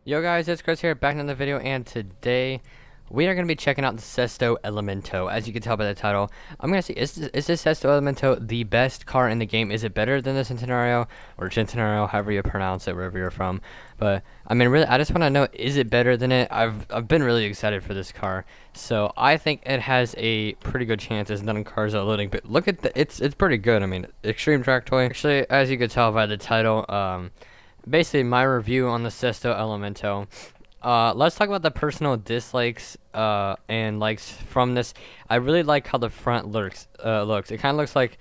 Yo guys, it's Chris here, back in another video, and today we are going to be checking out the Sesto Elemento. As you can tell by the title, I'm going to see, is this Sesto Elemento the best car in the game? Is it better than the Centenario, or Centenario, however you pronounce it, wherever you're from? But, I mean, really, I just want to know, is it better than it? I've been really excited for this car, so I think it has a pretty good chance as none cars are loading, but look at it's pretty good. I mean, Extreme Track Toy. Actually, as you can tell by the title, basically my review on the Sesto Elemento. Let's talk about the personal dislikes and likes from this. I really like how the front looks. It kind of looks like,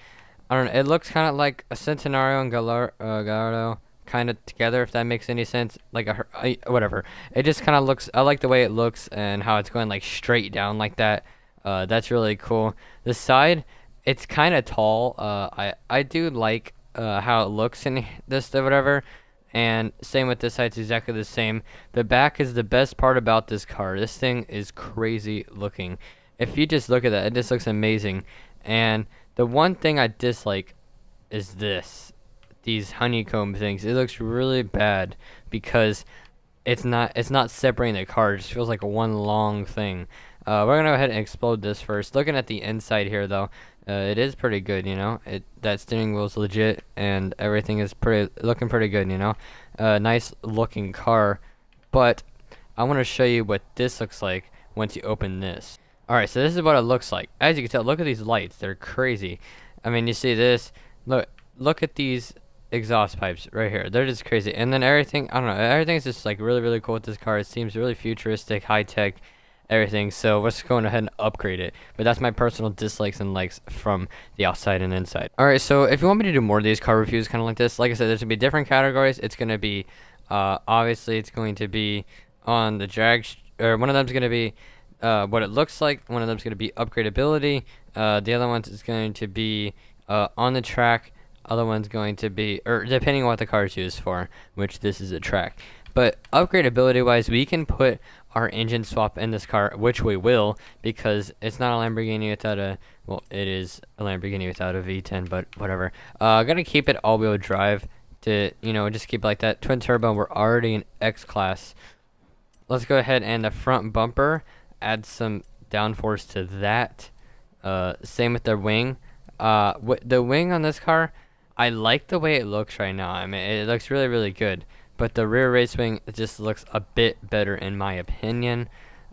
I don't know, it looks kind of like a Centenario and Gallardo kind of together, if that makes any sense. Like whatever. It just kind of looks, I like the way it looks and how it's going like straight down like that. That's really cool. The side, it's kind of tall. I do like how it looks in this or whatever. And same with this side, it's exactly the same. The back is the best part about this car. This thing is crazy looking. If you just look at that, it just looks amazing. And the one thing I dislike is these honeycomb things. It looks really bad because it's not separating the car. It just feels like one long thing. We're gonna go ahead and explode this first. Looking at the inside here, though, it is pretty good. You know, that steering wheel's legit, and everything is looking pretty good. You know, nice looking car. But I want to show you what this looks like once you open this. All right, so this is what it looks like. As you can tell, look at these lights. They're crazy. I mean, you see this. Look at these exhaust pipes right here. They're just crazy. And then everything, I don't know, everything's just like really cool with this car. It seems really futuristic, high tech, everything. So let's go ahead and upgrade it. But that's my personal dislikes and likes from the outside and inside. Alright, so if you want me to do more of these car reviews kind of like this, like I said, there's gonna be different categories. It's gonna be obviously it's going to be on the drag or one of them's gonna be what it looks like. One of them's gonna be upgradability. The other one is going to be on the track. Other one's going to be, or depending on what the car is used for, which this is a track. But upgradability wise, we can put our engine swap in this car, which we will, because it's not a Lamborghini without a, well, it is a Lamborghini without a V10, but whatever. Gonna keep it all-wheel drive to, you know, just keep it like that. Twin turbo, we're already in X class. Let's go ahead and the front bumper, add some downforce to that. Same with the wing. The wing on this car, I like the way it looks right now. I mean, it looks really good. But the rear race wing, it just looks a bit better in my opinion.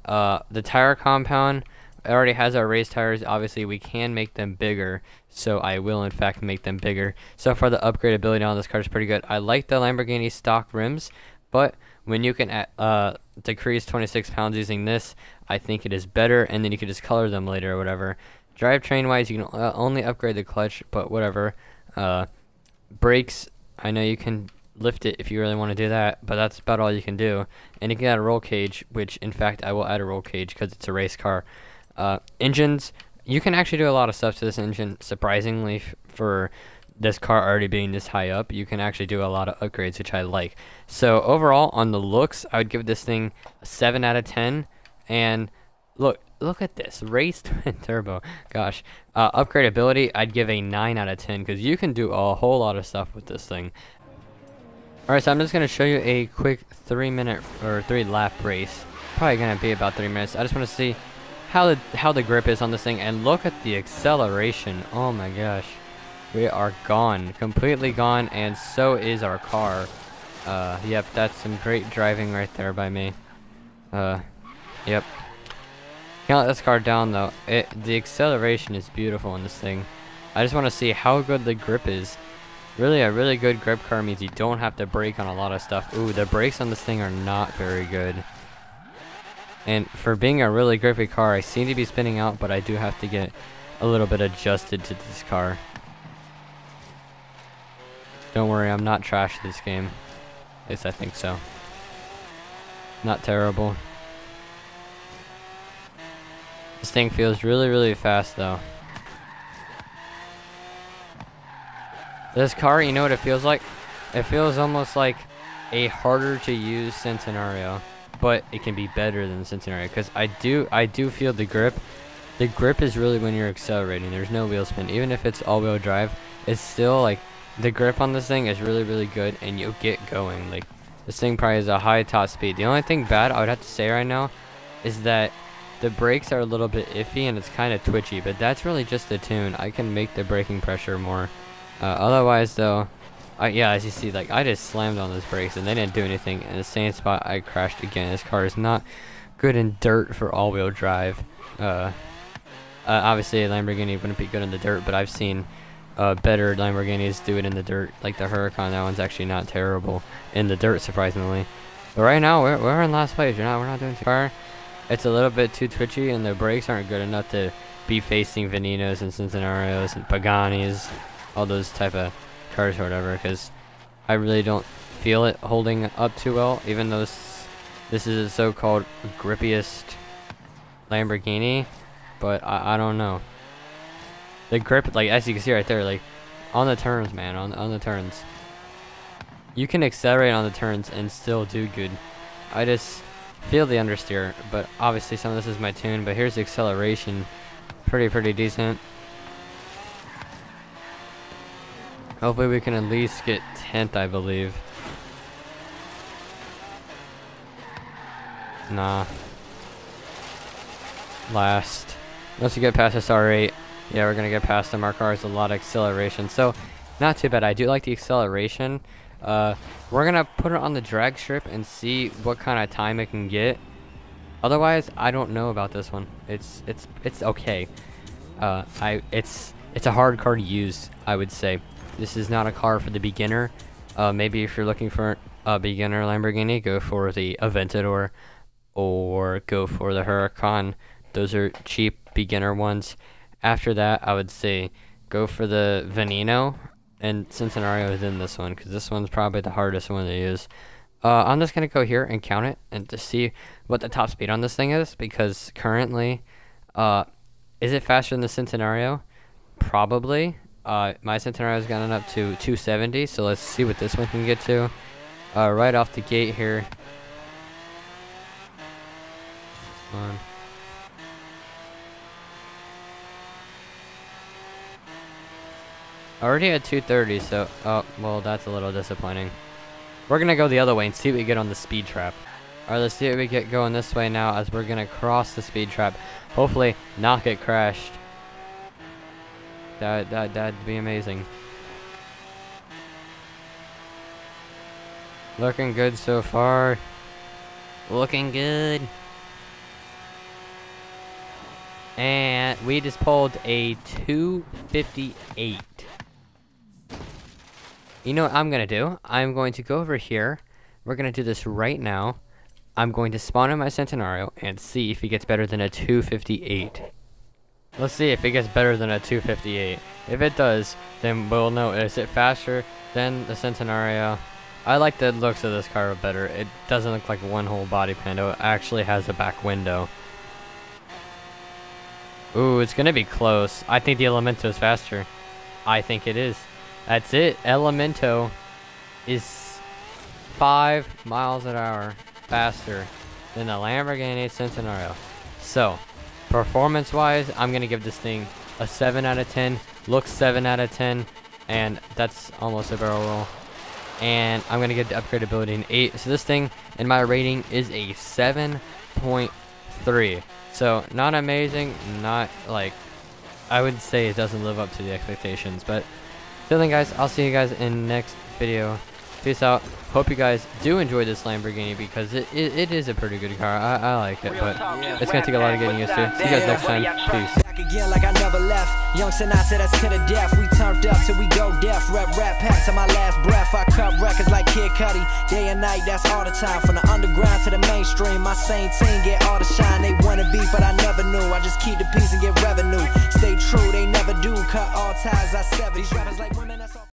The tire compound, it already has our race tires. Obviously, we can make them bigger. So I will, in fact, make them bigger. So far, the upgradability on this car is pretty good. I like the Lamborghini stock rims. But when you can decrease 26 pounds using this, I think it is better. And then you can just color them later or whatever. Drivetrain-wise, you can only upgrade the clutch, but whatever. Brakes, I know you can lift it if you really want to do that, but that's about all you can do. And you can add a roll cage, which in fact I will add a roll cage because it's a race car. Engines, you can actually do a lot of stuff to this engine. Surprisingly, for this car already being this high up, you can actually do a lot of upgrades, which I like. So overall, on the looks, I would give this thing a 7 out of 10. And look at this race twin turbo. Gosh, upgradability, I'd give a 9 out of 10 because you can do a whole lot of stuff with this thing. Alright, so I'm just gonna show you a quick 3-minute or 3-lap race. Probably gonna be about 3 minutes. I just want to see how the grip is on this thing, and look at the acceleration. Oh my gosh, we are gone, completely gone, and so is our car. Yep, that's some great driving right there by me. Yep. Can't let this car down though. The acceleration is beautiful in this thing. I just want to see how good the grip is. Really, a really good grip car means you don't have to brake on a lot of stuff. Ooh, the brakes on this thing are not very good. And for being a really grippy car, I seem to be spinning out, but I do have to get a little bit adjusted to this car. Don't worry, I'm not trash at this game. At least I think so. Not terrible. This thing feels really fast though. This car, you know what it feels like? It feels almost like a harder to use Centenario, but it can be better than the Centenario because I do feel the grip. The grip is really when you're accelerating. There's no wheel spin. Even if it's all-wheel drive, it's still like the grip on this thing is really good, and you'll get going. Like This thing probably has a high top speed. The only thing bad I would have to say right now is that the brakes are a little bit iffy and it's kind of twitchy, but that's really just the tune. I can make the braking pressure more. Otherwise though, yeah, as you see, like I just slammed on those brakes and they didn't do anything. In the same spot I crashed again. This car is not good in dirt for all-wheel drive. Obviously a Lamborghini wouldn't be good in the dirt, but I've seen better Lamborghinis do it in the dirt. Like the Huracan, that one's actually not terrible in the dirt, surprisingly. But right now we're in last place. We're not doing too far. It's a little bit too twitchy, and the brakes aren't good enough to be facing Veninos and Centenarios and Paganis, all those type of cars or whatever, because I really don't feel it holding up too well, even though this is a so-called grippiest Lamborghini. But I don't know. The grip, like as you can see right there, like on the turns, man, on the turns. You can accelerate on the turns and still do good. I just feel the understeer, but obviously some of this is my tune. But here's the acceleration, pretty decent. Hopefully we can at least get 10th, I believe. Nah. Last. Once you get past this R8, yeah, we're gonna get past them. Our car has a lot of acceleration, so not too bad. I do like the acceleration. We're gonna put it on the drag strip and see what kind of time it can get. Otherwise, I don't know about this one. It's okay. It's a hard car to use, I would say. This is not a car for the beginner. Maybe if you're looking for a beginner Lamborghini, go for the Aventador or go for the Huracan. Those are cheap beginner ones. After that, I would say go for the Veneno, and Centenario is in this one because this one's probably the hardest one to use. I'm just gonna go here and count it and to see what the top speed on this thing is, because currently, is it faster than the Centenario? Probably. My Centenario's gotten up to 270, so let's see what this one can get to. Right off the gate here. Already at 230, so oh well, that's a little disappointing. We're gonna go the other way and see what we get on the speed trap. Alright, let's see what we get going this way now, as we're gonna cross the speed trap. Hopefully not get crashed. That'd be amazing. Looking good so far. Looking good. And we just pulled a 258. You know what I'm gonna do? I'm going to go over here. We're gonna do this right now. I'm going to spawn in my Centenario and see if he gets better than a 258. Let's see if it gets better than a 258. If it does, then we'll know. Is it faster than the Centenario? I like the looks of this car better. It doesn't look like one whole body panel. It actually has a back window. Ooh, it's gonna be close. I think the Elemento is faster. I think it is. That's it. Elemento is 5 miles an hour faster than the Lamborghini Centenario. So, performance-wise, I'm gonna give this thing a 7 out of 10. Looks 7 out of 10, and that's almost a barrel roll. And I'm gonna give the upgradability an 8. So this thing, in my rating, is a 7.3. So not amazing, not like I would say it doesn't live up to the expectations, but till then, guys, I'll see you guys in the next video. Peace out. Hope you guys do enjoy this Lamborghini, because it is a pretty good car. I like it, but it's gonna take a lot of getting used to. See you guys next time. Peace. Again like I never left. Young Sinai said that's to the death. We turned up till we go deaf. Rap pack to my last breath. I cut records like Kid Cudi. Day and night, that's all the time. From the underground to the mainstream, my same team get all the shine. They wanna be, but I never knew. I just keep the peace and get